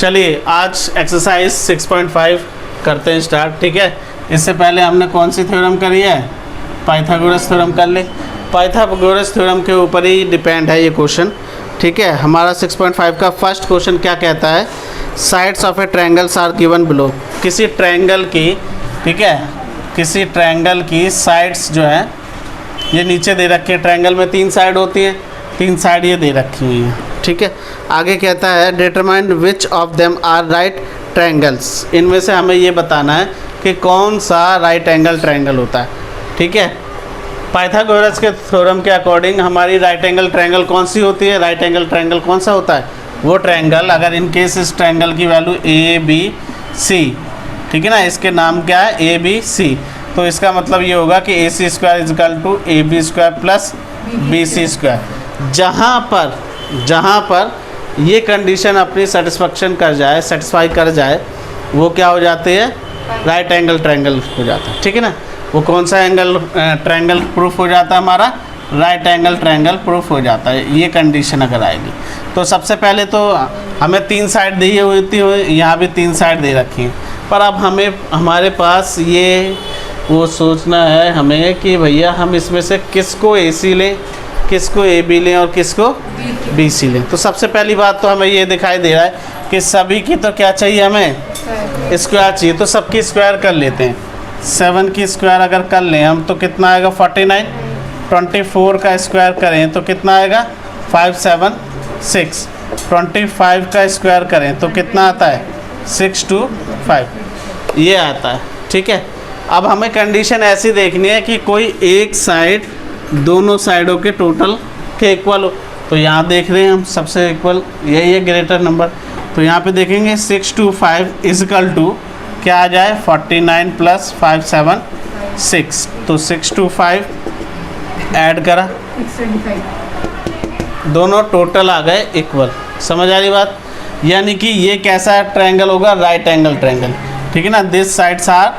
चलिए आज एक्सरसाइज 6.5 करते हैं स्टार्ट। ठीक है, इससे पहले हमने कौन सी थ्योरम करी है? पाइथागोरस थ्योरम कर ले। पाइथागोरस थ्योरम के ऊपर ही डिपेंड है ये क्वेश्चन। ठीक है, हमारा 6.5 का फर्स्ट क्वेश्चन क्या कहता है? Sides of a triangles are given below. किसी ट्रायंगल की, ठीक है, किसी ट्रायंगल की साइड्स जो है ये नीचे दे रखी है। ट्रायंगल में 3 साइड होती हैं, 3 साइड ये दे रखी हुई हैं। ठीक है, आगे कहता है determine which of them are right triangles. इनमें से हमें ये बताना है कि कौन सा राइट एंगल ट्रायंगल होता है। ठीक है, पाइथागोरस के थ्योरम के अकॉर्डिंग हमारी राइट एंगल ट्रायंगल कौन सी होती है? राइट एंगल ट्रायंगल कौन सा होता है? वो ट्रायंगल अगर इन केस इस ट्रायंगल की वैल्यू ए बी सी, ठीक है ना, इसके नाम क्या है? A B C. तो इसका मतलब ये होगा कि A C square is equal to A B square plus B C square. जहाँ पर ये कंडीशन अपनी सेटिस्फाई कर जाए वो क्या हो जाते हैं? राइट एंगल ट्रायंगल हो जाता है। ठीक है ना, वो कौन सा एंगल ट्रायंगल प्रूफ हो जाता है? हमारा राइट एंगल ट्रायंगल प्रूफ हो जाता है, ये कंडीशन अगर आएगी। तो सबसे पहले तो हमें 3 साइड दी होती है, यहाँ भी 3 साइड दे रखी हैं, पर अब हमारे पास ये वो सोचना है हमें कि भैया हम इसमें से किसको ए सी लें, किसको ए बी लें और किसको बी सी लें। तो सबसे पहली बात तो हमें ये दिखाई दे रहा है कि सभी की तो क्या चाहिए? हमें स्क्वायर चाहिए। तो सबकी स्क्वायर कर लेते हैं। 7 की स्क्वायर अगर कर लें हम तो कितना आएगा? 49। 24 का स्क्वायर करें तो कितना आएगा? 5 7 6। 25 का स्क्वायर करें तो कितना आता है? 6 2 5 ये आता है। ठीक है, अब हमें कंडीशन ऐसी देखनी है कि कोई एक साइड दोनों साइडों के टोटल के इक्वल हो। तो यहाँ देख रहे हैं हम सबसे इक्वल यही है, ग्रेटर नंबर। तो यहाँ पे देखेंगे 6 2 5 इजकल टू क्या आ जाए? 49 प्लस 5 7 6। तो 6 2 5 ऐड करा, 625 दोनों टोटल आ गए इक्वल। समझ आ रही बात? यानी कि ये कैसा ट्रायंगल होगा? Right angle triangle. ठीक है ना, this sides are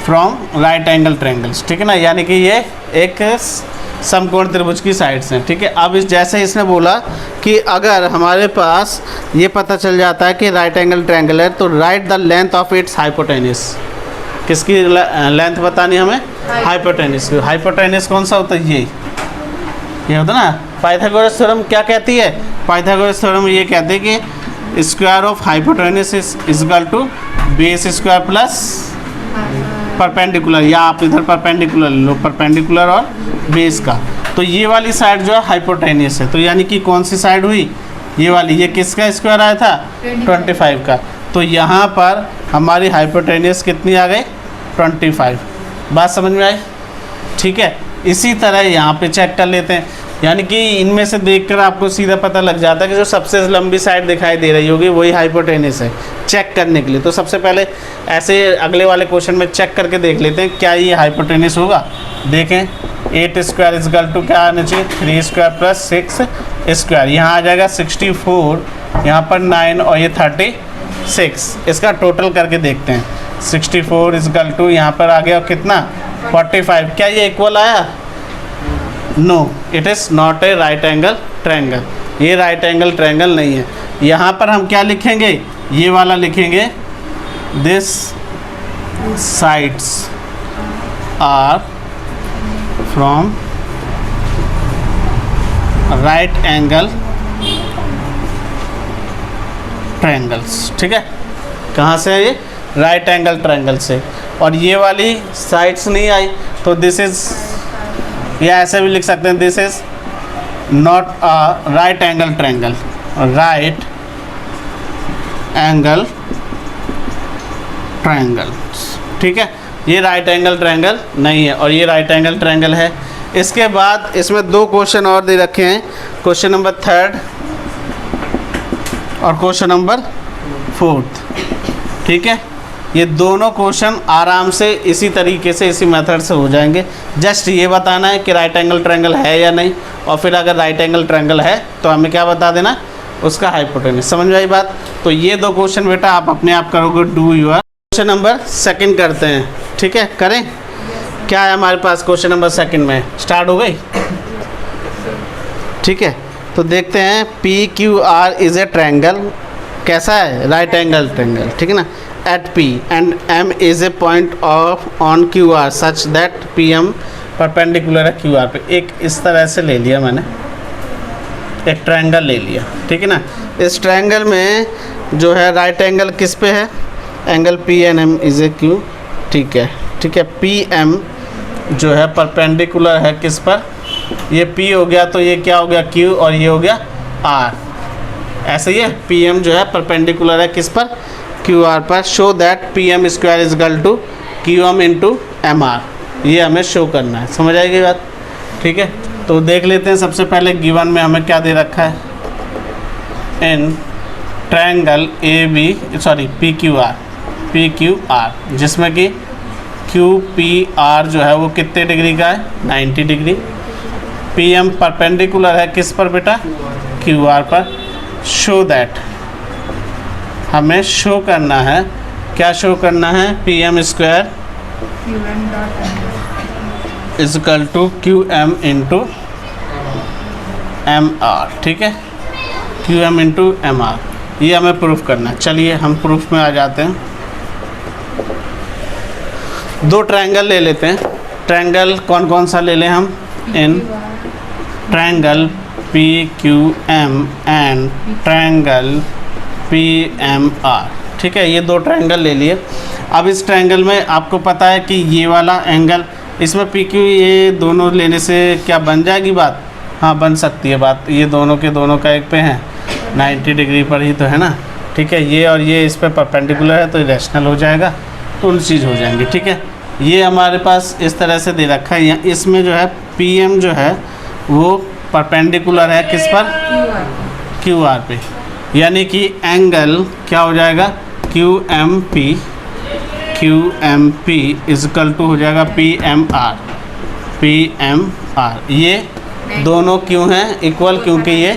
from right angle triangles. ठीक है ना, यानी कि ये एक समकोण त्रिभुज की साइड्स हैं। ठीक है, अब इस जैसे इसने बोला कि अगर हमारे पास ये पता चल जाता है कि राइट एंगल ट्रायंगल है तो right the length of its hypotenuse. किसकी लेंथ बतानी हमें? हाइपोटेन्यूस। हाइपोटेन्यूस कौन सा होता है? ये होता है ना। पाइथागोरस थ्योरम क्या कहती है? पाइथागोरस थ्योरम ये कहते हैं कि square of hypotenuse is equal to base square plus perpendicular, या आप इधर परपेंडिकुलर लो, परपेंडिकुलर और बेस का। तो ये वाली साइड जो है हाइपोटेन्यूस है। तो यानी कि कौन सी साइड हुई? ये वाली। ये किसका स्क्वायर आया था? 25 का। तो यहाँ पर हमारी हाइपोटेन्यूस कितनी आ गई? 25। बात समझ में आई? ठीक है, इसी तरह यहाँ पे चेक कर लेते हैं। यानी कि इनमें से देखकर आपको सीधा पता लग जाता है कि जो सबसे लंबी साइड दिखाई दे रही होगी वही हाइपोटेन्यूस है। चेक करने के लिए तो सबसे पहले ऐसे अगले वाले क्वेश्चन में चेक करके देख लेते हैं क्या ये हाइपोटेन्यूस होगा। देखें 8 स्क्वायर इजकल टू क्या आना चाहिए? 3 स्क्वायर प्लस 6 स्क्वायर। यहाँ आ जाएगा 64, यहाँ पर 9 और ये 36। इसका टोटल करके देखते हैं। 64 इजकल टू यहाँ पर आ गया कितना? 45। क्या ये इक्वल आया? No, it is not a right angle triangle. ये राइट एंगल ट्रायंगल नहीं है। यहाँ पर हम क्या लिखेंगे? ये वाला लिखेंगे, this sides are from right angle triangles. ठीक है, कहाँ से है ये? राइट एंगल ट्रायंगल से। और ये वाली साइड्स नहीं आई तो दिस इज, या ऐसे भी लिख सकते हैं, this is not a right angle triangle. Right angle triangle. ठीक है, ये राइट एंगल ट्रायंगल नहीं है और ये राइट एंगल ट्रायंगल है। इसके बाद इसमें 2 क्वेश्चन और दे रखे हैं, क्वेश्चन नंबर 3 और क्वेश्चन नंबर 4। ठीक है, ये दोनों क्वेश्चन आराम से इसी तरीके से, इसी मेथड से हो जाएंगे। जस्ट ये बताना है कि राइट एंगल ट्रायंगल है या नहीं, और फिर अगर राइट एंगल ट्रायंगल है तो हमें क्या बता देना? उसका हाइपोटेन्यूस। समझ में आई बात? तो ये 2 क्वेश्चन बेटा आप अपने आप करोगे, डू यूर। क्वेश्चन नंबर 2 करते हैं। ठीक है, करें? क्या है हमारे पास क्वेश्चन नंबर 2 में? स्टार्ट हो गई? ठीक है, तो देखते हैं। P Q R is a triangle कैसा है, राइट एंगल ट्रायंगल, ठीक है ना। At P and M is a point of on Q R such that P M perpendicular है क्यू आर पे। एक इस तरह से ले लिया मैंने, एक ट्रायंगल ले लिया, ठीक है ना। इस ट्रायंगल में जो है राइट एंगल किस पे है, angle P N M is a Q, ठीक है, ठीक है। पी एम जो है परपेंडिकुलर है किस पर, ये P हो गया तो ये क्या हो गया Q और ये हो गया R, ऐसे ही है। पी एम जो है परपेंडिकुलर है किस पर, क्यू आर पर। Show that P M square is equal to Q M into M R, ये हमें शो करना है, समझ आएगी बात, ठीक है। तो देख लेते हैं सबसे पहले गिवन में हमें क्या दे रखा है, in triangle A B sorry P Q R, जिसमें कि क्यू पी आर जो है वो कितने डिग्री का है, 90 डिग्री। पी एम परपेंडिकुलर है किस पर बेटा, क्यू आर पर। शो दैट, हमें शो करना है, क्या शो करना है, P M square is equal to Q M into M R, ठीक है, Q M into M R, ये हमें प्रूफ करना है। चलिए हम प्रूफ में आ जाते हैं। दो ट्रायंगल ले लेते हैं। ट्रायंगल कौन कौन सा ले लें हम, in triangle P Q M and triangle P M R, ठीक है, ये दो ट्रायंगल ले लिए। अब इस ट्रायंगल में आपको पता है कि ये वाला एंगल, इसमें पी क्यू, ये दोनों लेने से क्या बन जाएगी बात, हाँ बन सकती है बात, ये दोनों के दोनों का एक पे हैं 90 डिग्री पर ही तो है ना, ठीक है। ये और ये इस पर परपेंडिकुलर है तो रैशनल हो जाएगा, तो उन चीज़ हो जाएंगी, ठीक है। ये हमारे पास इस तरह से दे रखा है, इसमें जो है पी एम जो है वो परपेंडिकुलर है किस पर, क्यू आर पे, यानी कि एंगल क्या हो जाएगा, Q M P is equal to हो जाएगा पी एम आर। ये दोनों क्यों हैं इक्वल, क्योंकि ये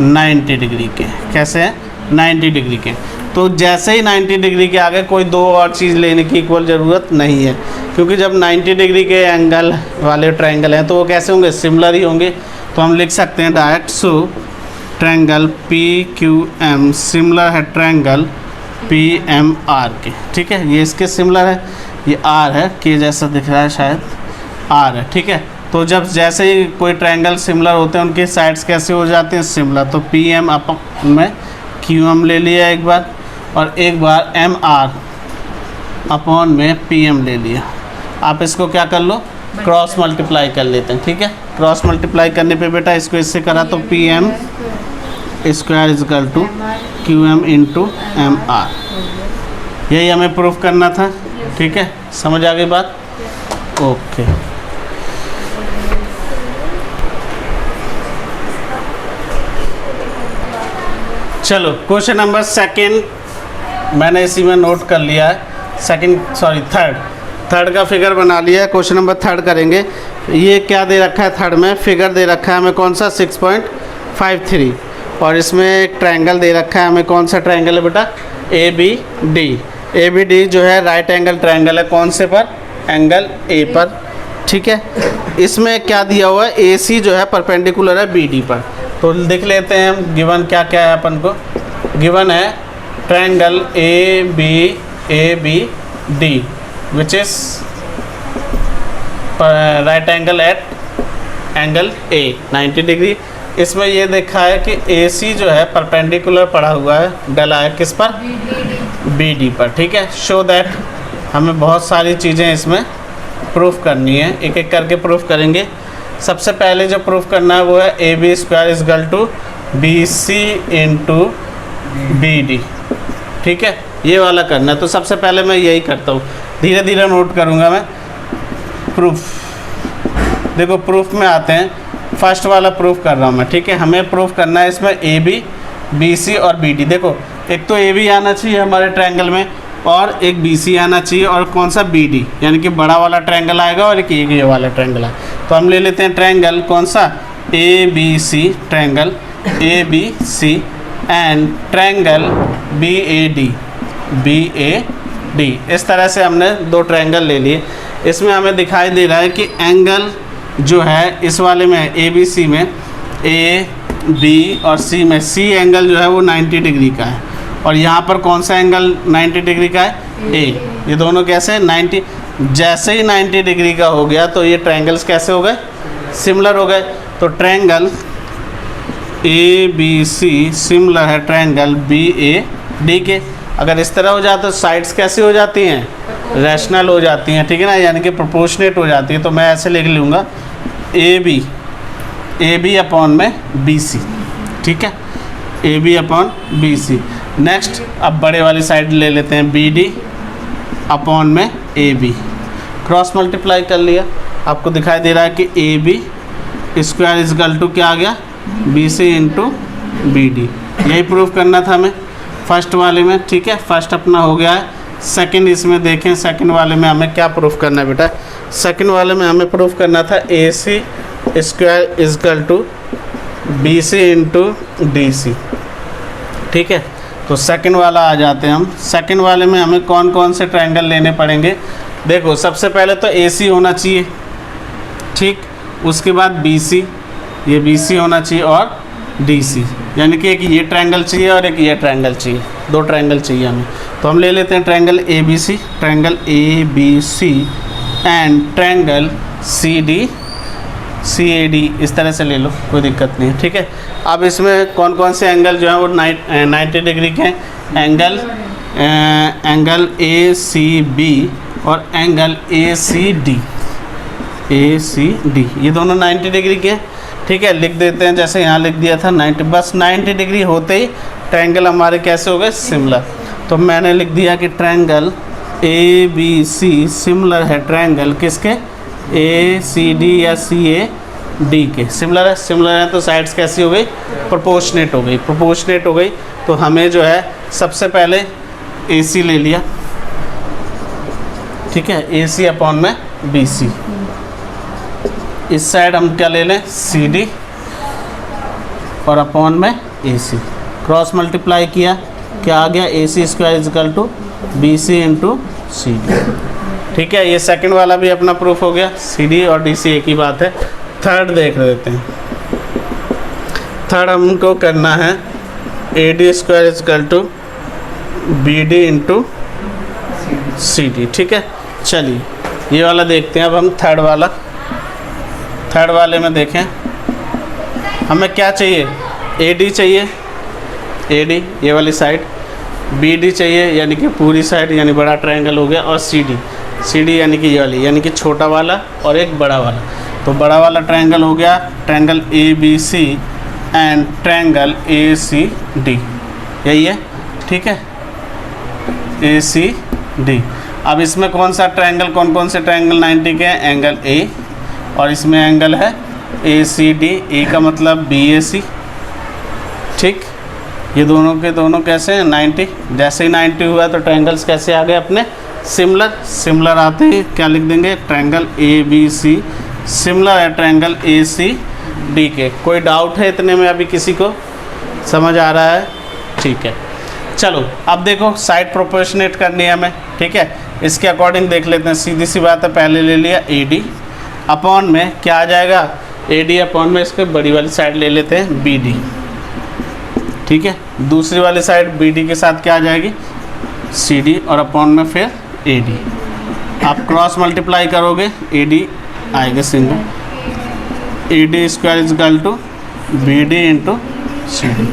90 डिग्री के, कैसे हैं 90 डिग्री के। तो जैसे ही 90 डिग्री के आगे कोई दो और चीज़ लेने की इक्वल ज़रूरत नहीं है, क्योंकि जब 90 डिग्री के एंगल वाले ट्रायंगल हैं तो वो कैसे होंगे, सिमिलर ही होंगे। तो हम लिख सकते हैं direct, so triangle P Q M similar है ट्रायंगल पी एम आर के, ठीक है। ये इसके सिमिलर है, ये आर है, के जैसा दिख रहा है शायद, आर है, ठीक है। तो जब जैसे ही कोई ट्रायंगल सिमिलर होते हैं उनके साइड्स कैसे हो जाते हैं, सिमिलर। तो पी एम अपन में क्यू एम ले लिया एक बार, और एक बार एम आर अपॉन में पी एम ले लिया। आप इसको क्या कर लो, क्रॉस मल्टीप्लाई कर लेते हैं, ठीक है। क्रॉस मल्टीप्लाई करने पे बेटा इसको इससे करा तो P M square is equal to Q M into M R, यही हमें प्रूफ करना था, ठीक है। समझ आ गई बात, ओके। चलो क्वेश्चन नंबर सेकंड मैंने इसी में नोट कर लिया है, थर्ड का फिगर बना लिया है। क्वेश्चन नंबर थर्ड करेंगे। ये क्या दे रखा है, थर्ड में फिगर दे रखा है हमें कौन सा, 6.53, और इसमें एक ट्रायंगल दे रखा है हमें, कौन सा ट्रायंगल है बेटा, ए बी डी जो है राइट एंगल ट्रायंगल है, कौन से पर, एंगल ए पर, ठीक है। इसमें क्या दिया हुआ है, ए सी जो है परपेंडिकुलर है बी डी पर। तो लिख लेते हैं हम गिवन क्या क्या है अपन को, गिवन है triangle A B D which is right angle at angle A 90 degree. इसमें ये देखा है कि ए सी जो है परपेंडिकुलर पड़ा हुआ है, डला है किस पर, बी डी पर, ठीक है। शो दैट, हमें बहुत सारी चीज़ें इसमें प्रूफ करनी है, एक एक करके प्रूफ करेंगे। सबसे पहले जो प्रूफ करना है वो है A B square is equal to B C into B D, ठीक है, ये वाला करना है। तो सबसे पहले मैं यही करता हूँ, धीरे धीरे नोट करूँगा मैं प्रूफ। देखो प्रूफ में आते हैं, फर्स्ट वाला प्रूफ कर रहा हूँ मैं, ठीक है। हमें प्रूफ करना है इसमें ए बी, बी सी और बी डी। देखो एक तो ए बी आना चाहिए हमारे ट्रायंगल में, और एक बी सी आना चाहिए, और कौन सा बी डी, यानी कि बड़ा वाला ट्रायंगल आएगा और एक ये वाला ट्रायंगल है। तो हम ले लेते हैं ट्रायंगल कौन सा, A B C, triangle A B C and triangle B A D. इस तरह से हमने दो ट्रायंगल ले लिए। इसमें हमें दिखाई दे रहा है कि एंगल जो है इस वाले में ए बी सी में, ए बी और सी में, सी एंगल जो है वो 90 डिग्री का है, और यहाँ पर कौन सा एंगल 90 डिग्री का है, ए। ये दोनों कैसे 90, जैसे ही 90 डिग्री का हो गया तो ये ट्रायंगल्स कैसे हो गए, सिमिलर हो गए। तो triangle A B C similar है ट्रायंगल बी ए डी के। अगर इस तरह हो जाता तो साइड्स कैसे हो जाती हैं, रैशनल हो जाती हैं, ठीक है ना, यानी कि प्रोपोर्शनेट हो जाती है। तो मैं ऐसे लिख लूँगा ए बी अपॉन में बी सी, ठीक है, A B upon B C. Next अब बड़े वाली साइड ले लेते हैं, बी डी अपॉन में ए बी, क्रॉस मल्टीप्लाई कर लिया, आपको दिखाई दे रहा है कि A B square is equal to क्या आ गया, B C into B D. यही प्रूव करना था हमें फर्स्ट वाले में, ठीक है, फर्स्ट अपना हो गया है। सेकंड इसमें देखें, सेकंड वाले में हमें क्या प्रूफ करना है बेटा, सेकंड वाले में हमें प्रूफ करना था A C square is equal to B C into D C, ठीक है। तो सेकंड वाला आ जाते हैं हम। सेकंड वाले में हमें कौन कौन से ट्रायंगल लेने पड़ेंगे, देखो सबसे पहले तो ए सी होना चाहिए, ठीक, उसके बाद बी सी, ये बी सी होना चाहिए और डी सी, यानी कि एक ये ट्रायंगल चाहिए और एक ये ट्रायंगल चाहिए, दो ट्रायंगल चाहिए हमें। तो हम ले लेते हैं triangle A B C, triangle A B C and triangle C D C A D, इस तरह से ले लो, कोई दिक्कत नहीं है, ठीक है। अब इसमें कौन कौन से एंगल जो है वो 90 डिग्री के angle, angle A C B और एंगल ए सी डी, ये दोनों 90 डिग्री के हैं, ठीक है। लिख देते हैं, जैसे यहाँ लिख दिया था 90, बस 90 डिग्री होते ही ट्रायंगल हमारे कैसे हो गए, सिमिलर। तो मैंने लिख दिया कि triangle A B C similar है ट्रायंगल किसके, ए सी डी या सी ए डी के, सिमिलर है। सिमिलर है तो साइड्स कैसी हो गई, प्रोपोर्शनेट हो गई, प्रोपोर्शनेट हो गई। तो हमें जो है सबसे पहले ए सी ले लिया, ठीक है, ए सी अपॉन में बी सी। इस साइड हम क्या ले लें, सी डी और अपॉन में ए सी, क्रॉस मल्टीप्लाई किया, क्या आ गया, A C square is equal to B C into C D, ठीक है। ये सेकंड वाला भी अपना प्रूफ हो गया, सी डी और डी सी एक ही बात है। थर्ड देख लेते हैं। थर्ड हमको करना है A D square is equal to B D into C D, ठीक है। चलिए ये वाला देखते हैं अब हम, थर्ड वाला। थर्ड वाले में देखें हमें क्या चाहिए, ए डी चाहिए, ए डी ये वाली साइड, बी डी चाहिए यानी कि पूरी साइड, यानी बड़ा ट्रायंगल हो गया, और सी डी यानी कि ये वाली, यानी कि छोटा वाला और एक बड़ा वाला। तो बड़ा वाला ट्रायंगल हो गया triangle A B C and triangle A C D, यही है, ठीक है, ए सी डी। अब इसमें कौन सा ट्रायंगल, कौन कौन से ट्रायंगल 90 के हैं, एंगल ए, और इसमें एंगल है ए सी डी, ए का मतलब बी ए सी, ठीक। ये दोनों के दोनों कैसे हैं 90, जैसे ही 90 हुआ तो ट्रायंगल्स कैसे आ गए अपने, सिमिलर। सिमिलर आते ही क्या लिख देंगे, triangle A B C similar है ट्रायंगल ए सी डी के। कोई डाउट है इतने में, अभी किसी को समझ आ रहा है, ठीक है। चलो अब देखो साइड प्रोपोर्शनेट करनी है हमें, ठीक है। इसके अकॉर्डिंग देख लेते हैं, सीधी सी बात है, पहले ले लिया ए डी अपॉन में क्या आ जाएगा, ए डी अपॉन में इसके बड़ी वाली साइड ले लेते हैं बी डी, ठीक है। दूसरी वाली साइड बी डी के साथ क्या आ जाएगी, सी डी और अपॉन में फिर ए डी। आप क्रॉस मल्टीप्लाई करोगे ए डी आएगा single, A D square is equal to B D into C D,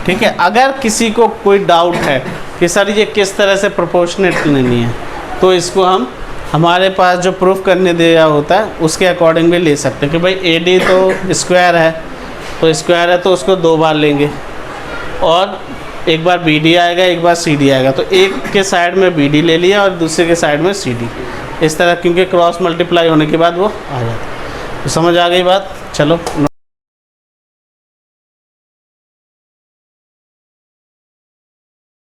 ठीक है। अगर किसी को कोई डाउट है कि सर ये किस तरह से प्रोपोर्शनेट लेनी है, तो इसको हम हमारे पास जो प्रूफ करने दिया होता है उसके अकॉर्डिंग भी ले सकते हैं कि भाई ए डी तो स्क्वायर है, तो उसको दो बार लेंगे, और एक बार बी डी आएगा, एक बार सी डी आएगा। तो एक के साइड में बी डी ले लिया और दूसरे के साइड में सी डी, इस तरह, क्योंकि क्रॉस मल्टीप्लाई होने के बाद वो आ जाता है। तो समझ आ गई बात, चलो।